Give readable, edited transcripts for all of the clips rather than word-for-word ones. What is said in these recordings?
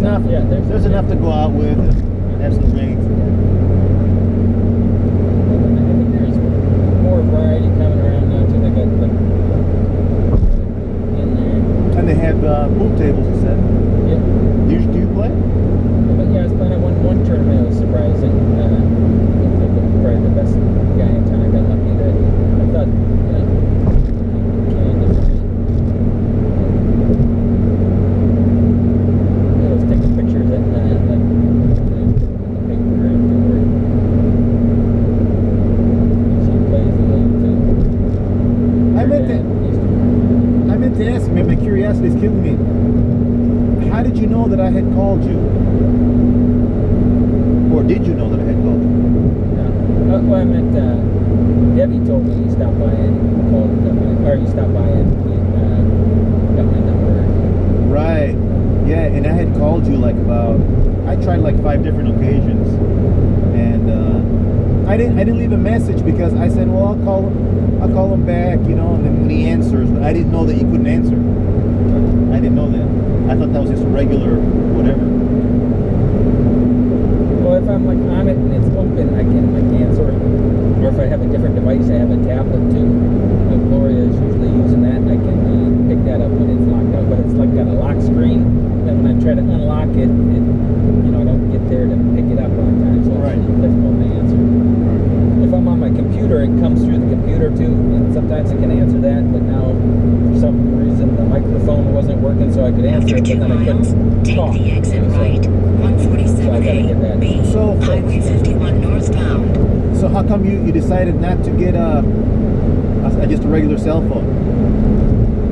enough. Yeah, there's enough to go out with. Have some drinks. I think there's more variety coming around now too. They got like in there. And they have pool tables and stuff. Yeah. Do you play? But yeah, I was playing at one tournament. It was surprising. Probably the best guy in town. I got lucky that I thought, I was taking pictures at like the paper afterward. She plays a little too. I meant to ask, man, my curiosity is killing me. How did you know that I had called you? Or did you know that I had called you? Well, I meant Debbie told me you stopped by and called, or you stopped by and got my number. Right. Yeah, and I had called you like I tried like 5 different occasions, and I didn't leave a message because I said, well, I'll call him back, and then when he answers, but I didn't know that you couldn't answer. I didn't know that. I thought that was just a regular whatever. Well, if I'm like on it and it's open, I can like answer it. Or if I have a different device, I have a tablet too. Gloria is usually using that. I can pick that up when it's locked out, but it's like got a lock screen. Then when I try to unlock it, I don't get there to pick it up on time, so it's difficult to answer. If I'm on my computer, it comes through the computer too, and sometimes I can answer that. But now, for some reason, the microphone wasn't working, so I could answer it, but then I couldn't talk. Take the exit right, 147A, B, Highway 51 northbound. So how come you decided not to get just a regular cell phone?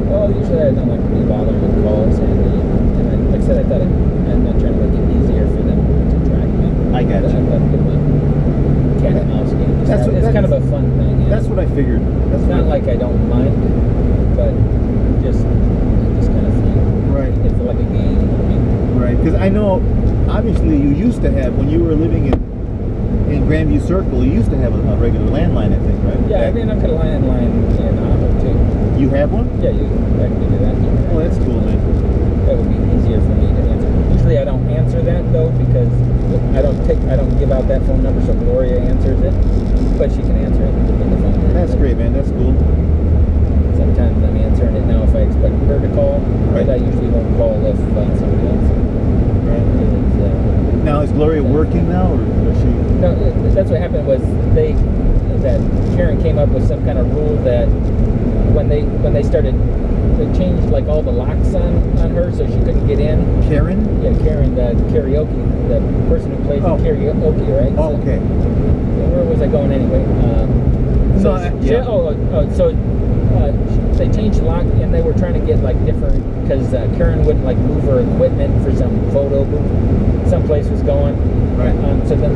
Well, usually I don't like to be bothered with calls, and like I said, I thought I'm not trying to make it easier for them to track me. I got you. I thought give them a cat and mouse game. It's kind of a fun thing. Yeah. That's what I figured. It's not like I don't mind, but just kind of fun. Right. It's like a game. Right, because I know, obviously, you used to have, when you were living in Grandview Circle, you used to have a regular landline, I think, right? Yeah, I mean, I've got a landline in Iowa, too. You have one? Yeah, I can do that. Oh, that's cool, man. That would be easier for me to answer. Usually I don't answer that, though, because I don't give out that phone number, so Gloria answers it, but she can answer it in the phone. That's great, man. That's cool. Sometimes I'm answering it now if I expect her to call, but I usually won't call if somebody else. Right. Now, is Gloria working now, or is she? No, that's what happened was that Karen came up with some kind of rule that when they started, they changed like all the locks on her, so she couldn't get in. Karen? Yeah, Karen, the karaoke, the person who plays the karaoke, right? Oh, okay. So where was I going anyway? They changed the lock, and they were trying to get like different, because Karen wouldn't like move her equipment for some photo booth someplace was going. Right. So then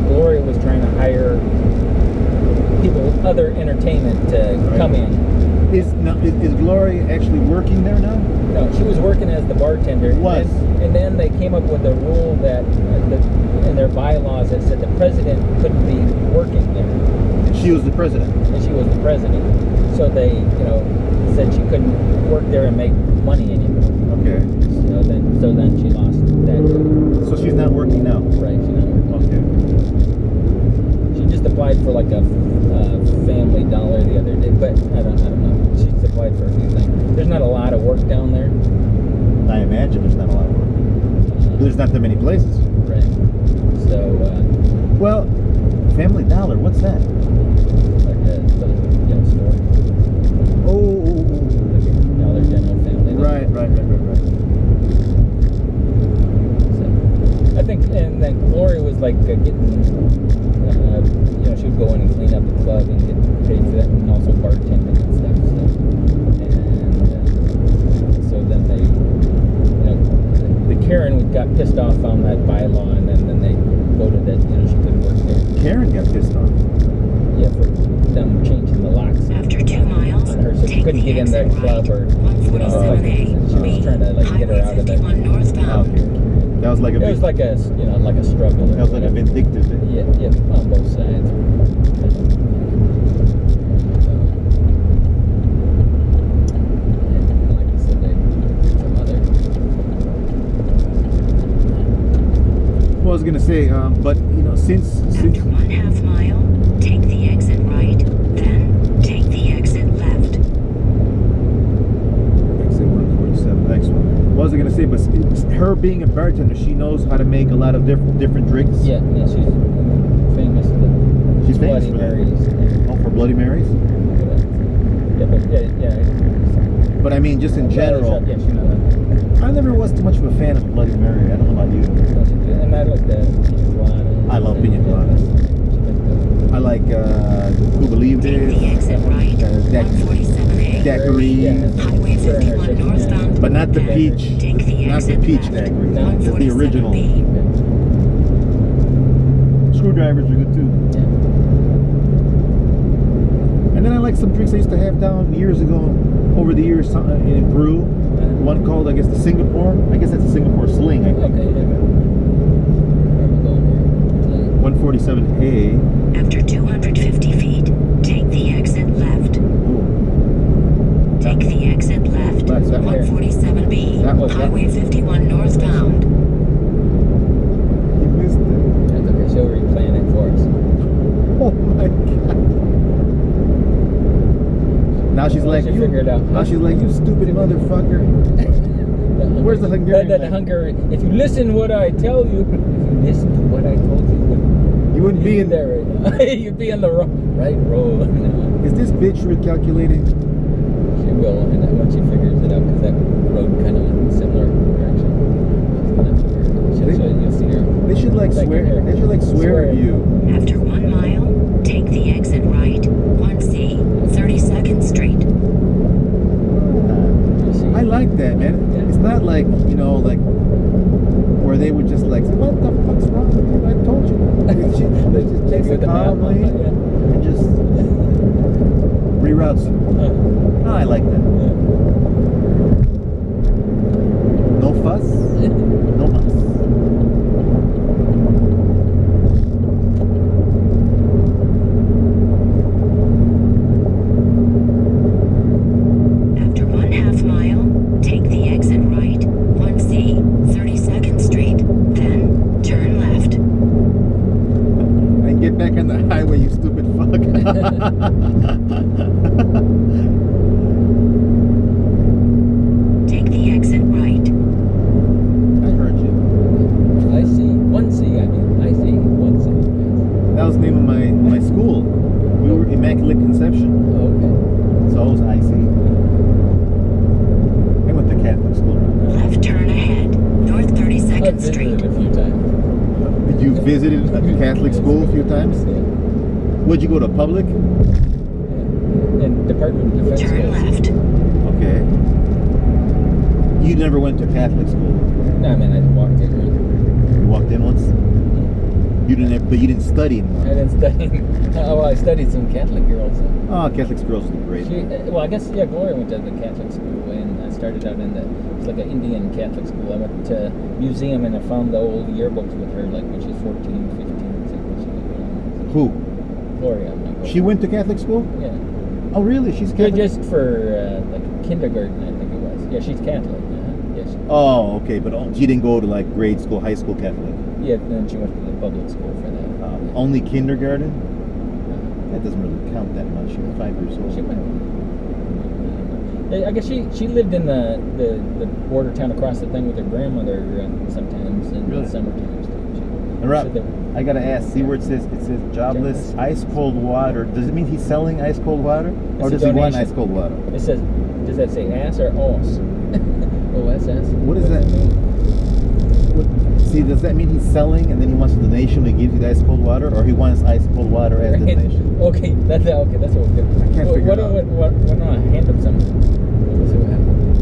Gloria was trying to hire people, other entertainment to come in. Is Gloria actually working there now? No, she was working as the bartender. And then they came up with a rule that in their bylaws that said the president couldn't be working there. She was the president. And she was the president. So they, said she couldn't work there and make money anymore. Okay. So then she lost that. So she's not working now? Right, she's not working. Okay. She just applied for like a Family Dollar the other day, but I don't know. She's applied for a few things. There's not a lot of work down there. I imagine there's not a lot of work. There's not that many places. Right. So, well, Family Dollar, what's that? Like a store. Oh. Like a Dollar General Family Dollar. Right. So, I think, and then Gloria was like getting, she would go in and clean up the club and get paid for that, and also bartending and stuff. So then they, the Karen got pissed off on that bylaw, and then they voted that she couldn't work there. Karen got pissed off. Yeah, for them changing the locks. After 2 miles, on her, so she couldn't get in that club or. She was trying to like get her out of there. That was like a. It was like a struggle. That was like a vindictive thing. Yeah, on both sides. Like I said, some other was gonna say, but you know, since After 1/2 mile, take the exit right, then take the exit left. exit 147, next one. What was I gonna say? But her being a bartender, she knows how to make a lot of different drinks. Yeah, she's famous for the She's famous Bloody for that. Marys. Oh, for Bloody Marys. Yeah. But I mean, just in general, Yeah, she knows I never was too much of a fan of Bloody Mary. I don't know about you. that. And I like the pina coladas. I love pina coladas. I like Who Believed Take the It, exit right, 147A. Daiquiri, Highway 51 northbound. but not the then peach, Take the not the exit peach left, daiquiri. That's the original. 147B. Screwdrivers are good too. And then I like some drinks I used to have down years ago, over the years in Peru. One called, I guess, the Singapore. I guess that's a Singapore Sling, I think. Okay, 147A. After 250 feet, take the exit left. Ooh. Take the exit left, That's that there. 147B. That was that. Highway 51 northbound. You missed it. That's okay. She'll replan it for us. Oh my god. Now she's like, She you. figured it out. Now she's like, you stupid motherfucker. Where's the Hungarian? That Hungary. If you listen to what I tell you, if you listen to what I told you, You wouldn't be in there right now. You'd be on the right road. Is this bitch recalculating? She will, and then once she figures it out, because that road kind of went in a similar direction. So you'll see her. They should like Like swear. her. They should like swear at you. After 1 mile, take the exit right, 1C, 32nd Street. You see. I like that, man. Yeah. It's not like, you know, like where they would just like say, what the fuck's wrong with you? I told you. They just takes With the the car map, lane yeah. and just reroutes. Oh, I like that. No fuss, no muss. After 1/2 mile, take the exit right, 1C, 32nd Street, then turn left. And get back on the highway, you stupid fuck. Take the exit right. I heard you. I see. 1C, I mean. I see. 1C. That was the name of my school. We were Immaculate Conception. Okay. So I was IC. I went to Catholic school. Left turn ahead, North I've 32nd Street. visited a few times. Did you visited a Catholic school a few times? Yeah. Would you go to public? And Department of Defense Turn schools. left. Okay. You never went to Catholic school. No, I mean, I walked in. You walked in once. You didn't, but you didn't study in I one. didn't study. Well, I studied some Catholic girls. Oh, Catholic girls are great. Well, I guess, yeah, Gloria went to the Catholic school, and I started out in it's like an Indian Catholic school. I went to a museum, and I found the old yearbooks with her, like when she's 14, 15. Who? Gloria, I'm not going. She went to Catholic school? Yeah. Oh, really? She's Yeah, Catholic? just for, like, kindergarten, I think it was. Yeah, she's Catholic. Yes. Oh, okay. But she didn't go to like grade school, high school Catholic. Yeah, then she went to the public school for that. Only kindergarten? That doesn't really count that much. You're 5 years old. She went. I guess she lived in the border town across the thing with her grandmother sometimes in Really? the summer times too. And Rob, So they- I gotta ask. See where it says jobless, ice cold water. Does it mean he's selling ice cold water, or It's a does he want donation. ice cold water? It says, does that say ass or os? OSS? What does that mean? See, does that mean he's selling and then he wants a donation when he gives you the ice cold water, or he wants ice cold water as a Right. donation? Okay, that's what we'll get. I can't figure it out. Why don't I hand him some? We'll see what happens.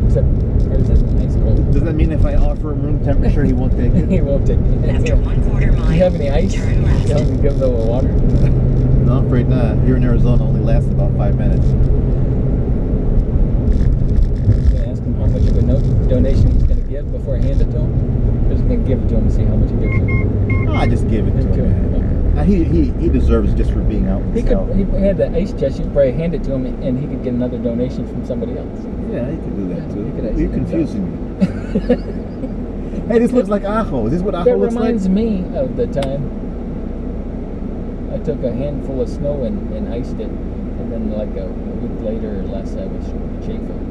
Except, or is it ice cold? Does that mean if I offer him room temperature, he won't take it? He won't take it. After 1/4 mile, Do you have any ice? turn left. You want me to give him a little water? No, I'm afraid not. Here in Arizona, only lasts about 5 minutes. Gonna ask him how much of a donation he's gonna give before I hand it to him. Just gonna give it to him and see how much he gives him. Oh, I just give it to Okay. him. He deserves just for being out. He himself. could. He had the ice chest. You could probably hand it to him, and he could get another donation from somebody else. Yeah, he could do that Yeah, too. he could actually You're do confusing me. Hey, this looks like ajo. Is this what ajo That looks like? reminds me of the time I took a handful of snow and iced it, and then like a week later or less, I was chafing.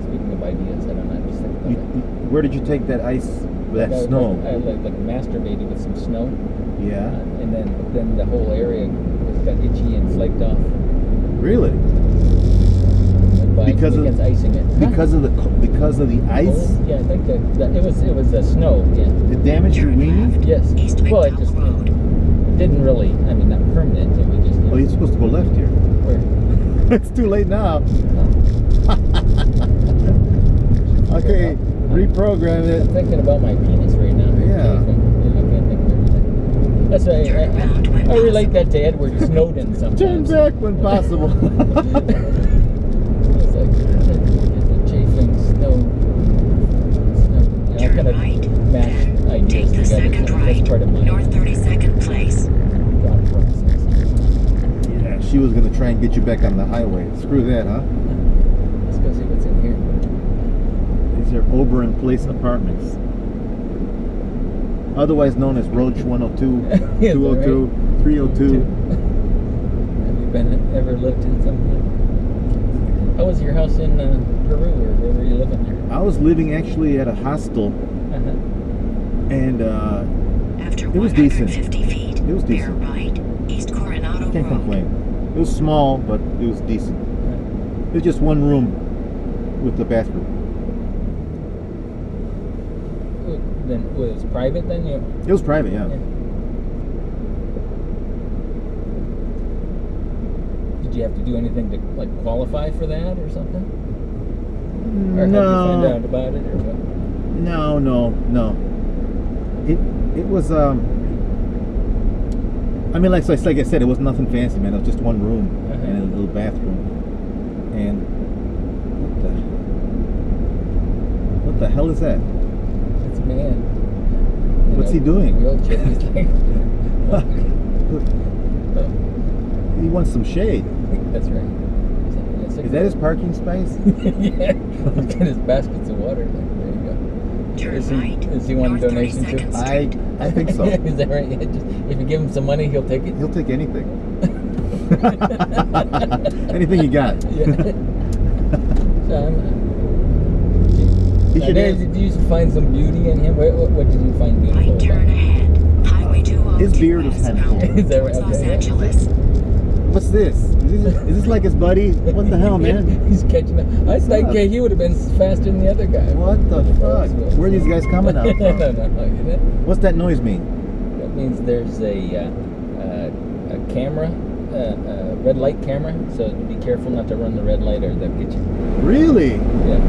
Speaking of ideas, I don't know. I just think about it. Where did you take that ice, that snow? I like masturbated with some snow. Yeah. And then the whole area got itchy and flaked off. Really? Because of icing it. Because of the ice. Yeah, I think that it was the snow. Yeah. It damaged your weenie. Yes. East Well, it McDowell just Road. it didn't really. I mean, not permanent. It was just. Oh, you're supposed to go left here. Where? It's too late now. Okay, reprogram I'm it. thinking about my penis right now. Yeah. I can't think of everything. That's why Turn around when I relate possible. that to Edward Snowden sometimes. Turn back when possible. It's like chafing snow. Yeah, I Turn kind of right, match then ideas take the together. second That's right, part of my north 32nd place. thought process. Yeah, she was gonna try and get you back on the highway. Screw that, huh? Let's go see what's in here. These are Oberon Place apartments, otherwise known as Roach 102, Is that 202, 302. Have you ever lived in something? How was your house in Peru, or where were you living there? I was living actually at a hostel, Uh-huh. and After it was decent. 150 feet, It was bear decent. right, East Coronado Can't Road. complain. It was small, but it was decent. It was just one room with the bathroom. Then was it private then? You. It was private, yeah. Did you have to do anything to like qualify for that or something? Or how did you find out about it or what? No. It was I mean, like I said, it was nothing fancy, man. It was just one room and a little bathroom. And what the hell is that? It's a man. What's he doing? Wheelchair. He's like, He wants some shade. that's right. Is that his parking space? Yeah. He's got his baskets of water. Like, there you go. Turn Is he- right, is he want a north donation too? 32nd Street. I think so. Is that right? Yeah, just, if you give him some money, he'll take it. He'll take anything. Anything you got. Yeah. So, He should did you find some beauty in him? What did you find beautiful Right turn about him? ahead, Highway 202 His beard was kinda cool. Is that right? towards Los Okay. Angeles. What's this? Is this like his buddy? What the hell, man? He's catching up. I was like, yeah, he would have been faster than the other guy. What the fuck? Where are these guys coming out I from? don't know. What's that noise mean? That means there's a camera, a red light camera. So be careful not to run the red light or they'll get you. Really? Yeah.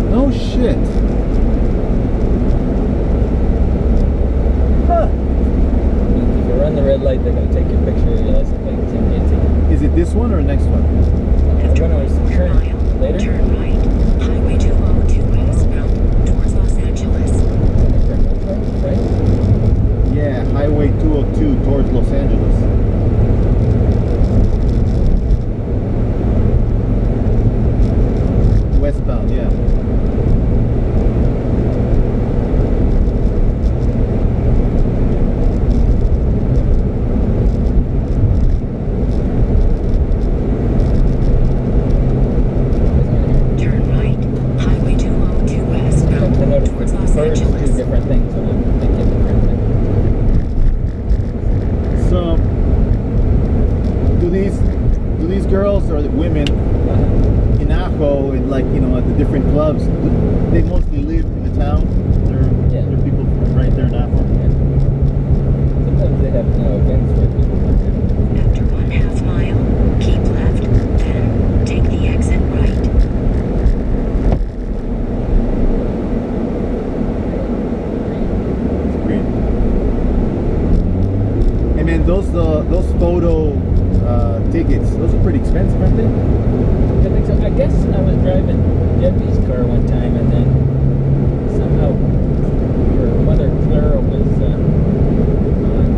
No shit. Huh. If you run the red light, they're going to take your picture of your license plate and send you a ticket. Is it this one or next one? After I'm going to 1 square turn mile, later. turn right, Highway 202 westbound towards Los Angeles. Right? Yeah, Highway 202 towards Los Angeles. Westbound, yeah. Turn right, Highway 202 westbound I noticed towards the Los birds do Angeles. different things. So they get different things. So, do these girls or the women in Ajo and like at the different clubs? They mostly live in the town. They're people right there in Ajo. Sometimes they have events where people come in. After 1/2 mile, keep left, then take the exit right. Great. And man, those photo tickets, those are pretty expensive, aren't they? I think so. I guess I was driving Debbie's car one time, and then somehow her mother Clara was on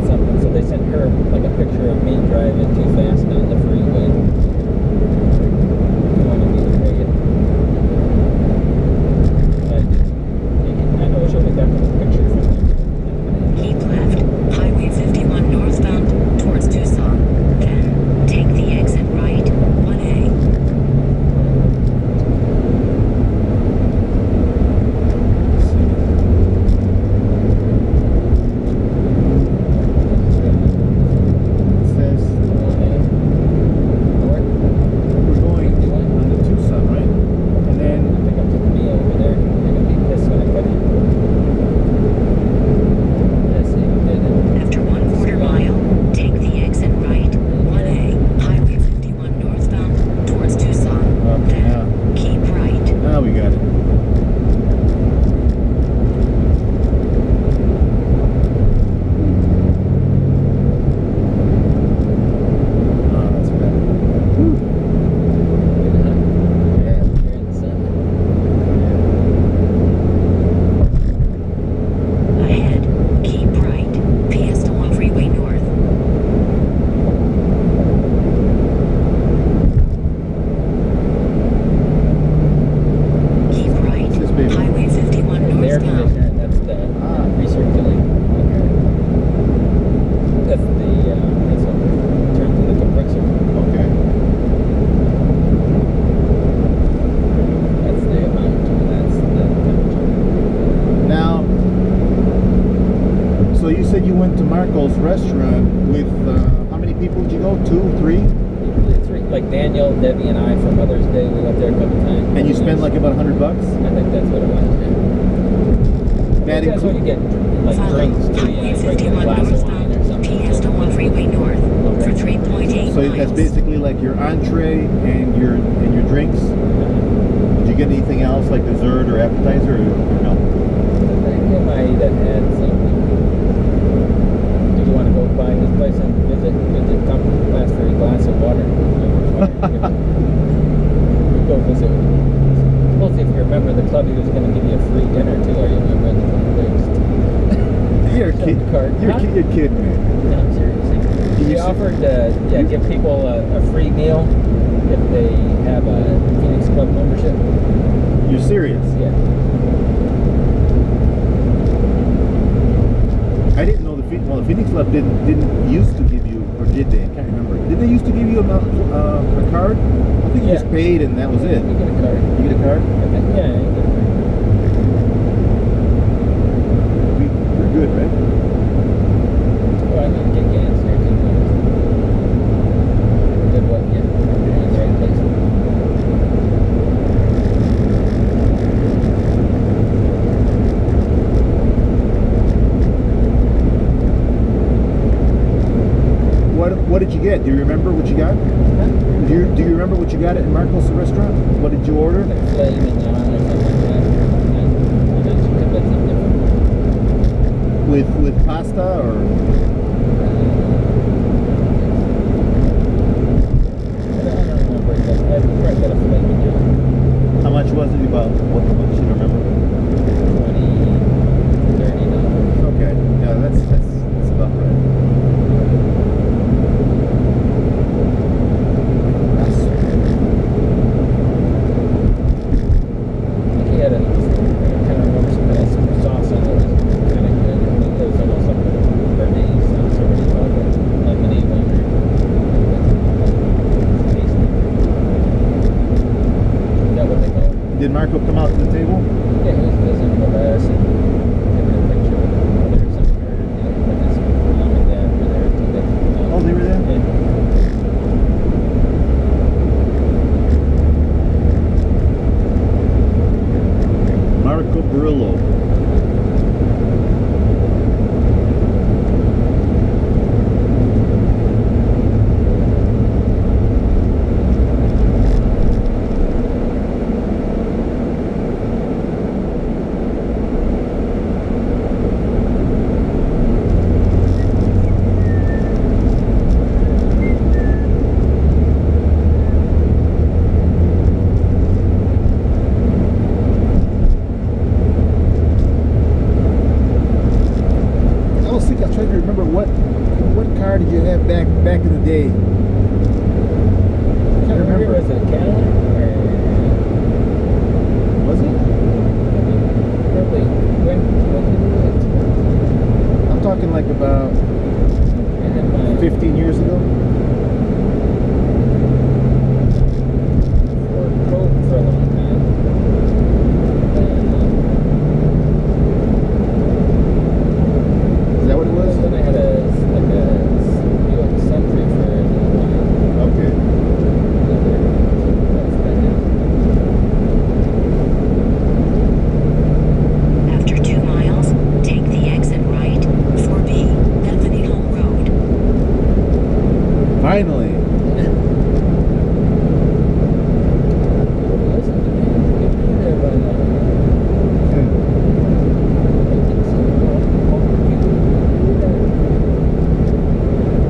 something, so they sent her like a picture of me driving too fast on the freeway. They wanted me to pay it. I didn't. definite picture from them. Keep left, Highway 51 northbound towards Tucson. Then, take the exit right, 1A. It says we're going on the Tucson, right? And then I think I'm taking me over there. They're gonna be pissed when I cut in. Yes, they did it. After 1/4 mile, take the exit right, 1A. Highway 51 northbound towards Tucson. Okay, Then, keep right. now we got it. Oh, that's better. Good, huh? Yeah. Here in the sun. Ahead, keep right. PS1 Freeway North. Keep right. What's this, baby? Highway 51 The air northbound. conditioner, that's the Ah. recirculating. Okay. That's the, that's what turns into compressor. Okay. That's the amount, that's the temperature. Now, so you said you went to Marco's restaurant with how many people did you go? 2, 3? Usually three, like Daniel, Debbie, and I for Mother's Day, we went there a couple times. And you spent like about $100? I think that's what it was, yeah. That That's what you get, like Follow drinks too, Highway yeah, like a 51 glass of wine northbound, or something. PS1 Freeway North for 3.8 So miles. that's basically like your entree and your drinks. Did you get anything else like dessert or appetizer or no? I think I might have had something. Do you want to go by this place and visit, come last for a glass of water? We go visit. Supposedly, if you remember the club, he was going to give you a free dinner too, or you remember the You're kidding me. No, seriously. Can He you offered to give people a free meal if they have a Phoenix Club membership. You're serious? Yeah. I didn't know the Phoenix Club didn't used to give you, or did they? I can't remember. Did they used to give you a card? I think you just Yeah. paid and that was it. You get a card. You get a card? I think, yeah, you get a card. We're good, right? Well, I'm going to get gas here too. Good what? Yeah. You're in the right place. What did you get? Do you remember what you got? Do you remember what you got at Marco's restaurant? What did you order? Like filet mignon or something like that. And then chicken, but something different. With pasta or? I don't remember exactly. I probably got a filet mignon. How much was it? About what much? You don't remember? $20, $30. Okay. Yeah, that's about right. He had a, I kind of remember some kind of sauce on it. It was kind of good. It was almost like a Bernaise sauce or what do you call it? Lemonade one. It's tasty. Is that what they call it? Did Marco come out to the table? Yeah, he was visiting with us and taking a picture with his mother or something. Or, with his mom and dad were there too. Oh, they were there? Yeah. Marco Brillo. car did you have back in the day? I can't remember. Was it a Cadillac? Was it? Probably. When I'm talking like about I had my 15 years ago. Ford Probe for a long time. Is that what it was? Then I had a Buick Sentry for a long time. Okay. After 2 miles, take the exit right, 4B, Bethany Home Road. Finally. Listen to me. Get me there by now.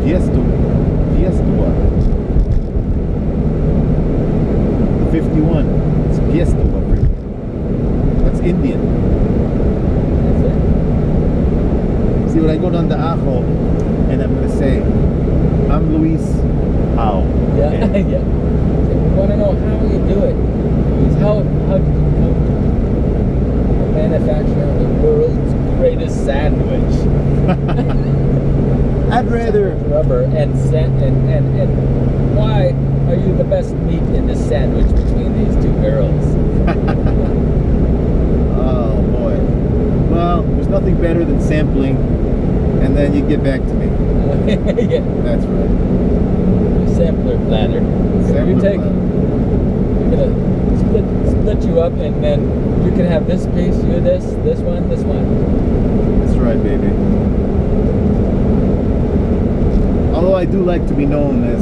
Fiesta. 51. It's Fiesta. That's Indian. See, when I go down to Ajo, and I'm going to say, I'm Luis How. Yeah, yeah. I want to know how you do it. How did you come to the manufacturer of the world's greatest sandwich? I'd rather. Rubber and why are you the best meat in the sandwich between these two barrels? Oh boy. Well, there's nothing better than sampling, and then you get back to me. Yeah. That's right. Sampler platter. Sampler You take. platter. You're gonna split you up, and then you can have this piece, you this one, this one. That's right, baby. Although I do like to be known as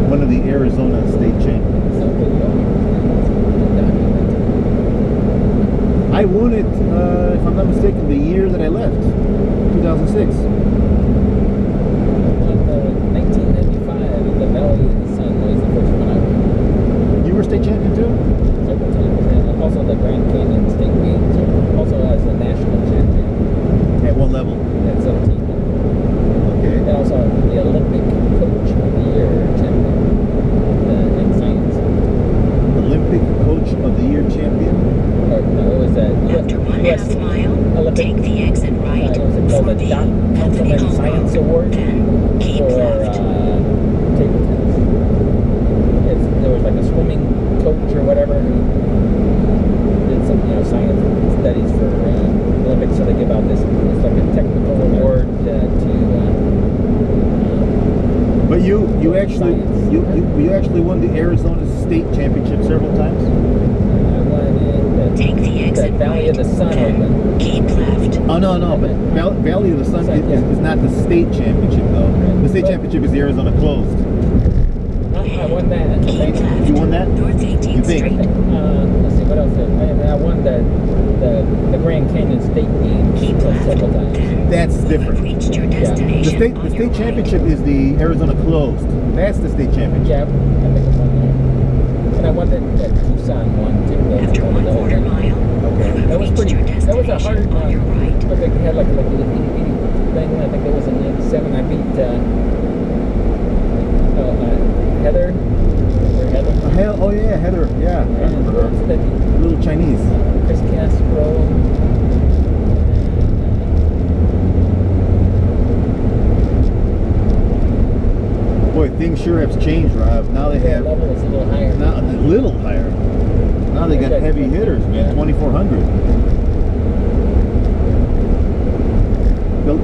one of the Arizona state champions. Something you I won it, if I'm not mistaken, the year that I left, 2006. 1995 in the Valley of the Sun was the first one I won. You were state champion too? Several times. And also the Grand Canyon State Games. Also as a national champion At what level? at 17. Okay. And also the Olympic Coach of the Year champion in science. Olympic Coach of the Year champion? Or, no, it was a After US 1/2 mile, Olympic. take the exit right, It was called the 4B, Doc Bethany Councilman Home Science Road. Award Then keep for left. table tennis. There was like a swimming coach or whatever who did some science studies for Olympics, so they give out this. It's like a technical award But you actually Science. you actually won the Arizona State Championship several times? I won in Take the exit Valley of the Sun then Open. keep left. Oh no, but Valley of the Sun is not the state championship though. The state championship is the Arizona closed. I won that. Keep left. You won that? North 18th You think? Street. Let's see what else. I won the Grand Canyon State Games Keep left. several times. Then That's you have different. reached your Yeah. destination. The on your state right. championship is the Arizona closed. That's the state championship. Yeah, I think I won that. And I won that Tucson one too. After 1/4 mile, Okay. you have That was reached pretty. your That was a hard destination on your right. Look, they had like a little itty thing. I think that was in '97. I beat Heather. Or Heather. Oh yeah, Heather. Yeah, I remember her. And Little Chinese. Chris Castro. Boy, things sure have changed, Rob. Now they The have level is a little higher. not a little higher. Now they got heavy hitters, man. 2,400.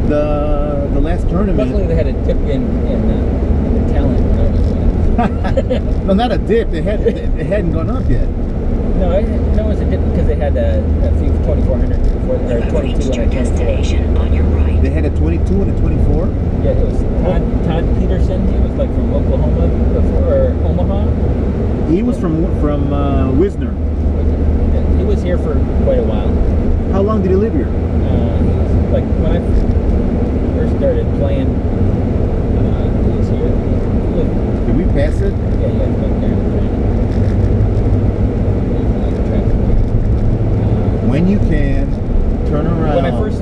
The last tournament. Luckily, they had a dip in the talent when I was winning. No, not a dip. It hadn't gone up yet. No, it was a dip because they had a few 2,400 before, You or have 22 reached your and a 24. destination on your right. They had a 22 and a 24. Yeah, it was Todd Peterson. He was like from Oklahoma before, or Omaha. He was from Wisner. He was here for quite a while. How long did he live here? He was like when I first started playing. He was here. He lived, Did we pass it? yeah, like there. When you can, turn around. When I first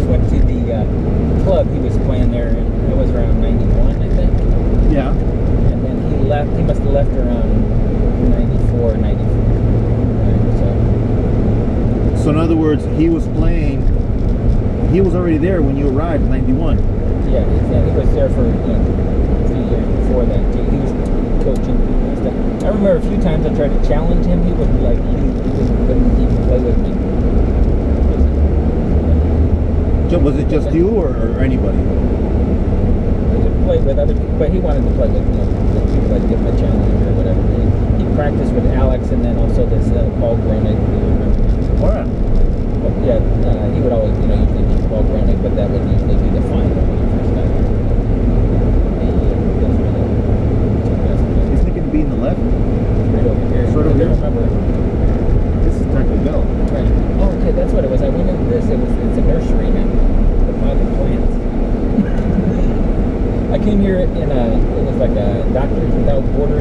went to the club, he was playing there, and it was around '91, I think. Yeah. And then he left. He must have left around '94, '95. So So in other words, he was playing. He was already there when you arrived, in '91. Yeah, he was there for a few years before that too. He was coaching and stuff. I remember a few times I tried to challenge him. He wouldn't like leave. He wouldn't even play with me. Was it just you or anybody? He would play with other people, but he wanted to play with the people that give him a challenge or whatever. He practiced with Alex and then also this Paul Gronick. All right. But yeah, he would always, usually beat Paul Gronick, but that would usually be the final when he first got here. He's thinking of being the left. Right over here. Sort of I here. remember. This is Taco Bell. Right. Oh, okay, that's what it was. I went into this. It's a nursery now. The potted plants. I came here it was like a Doctors Without Borders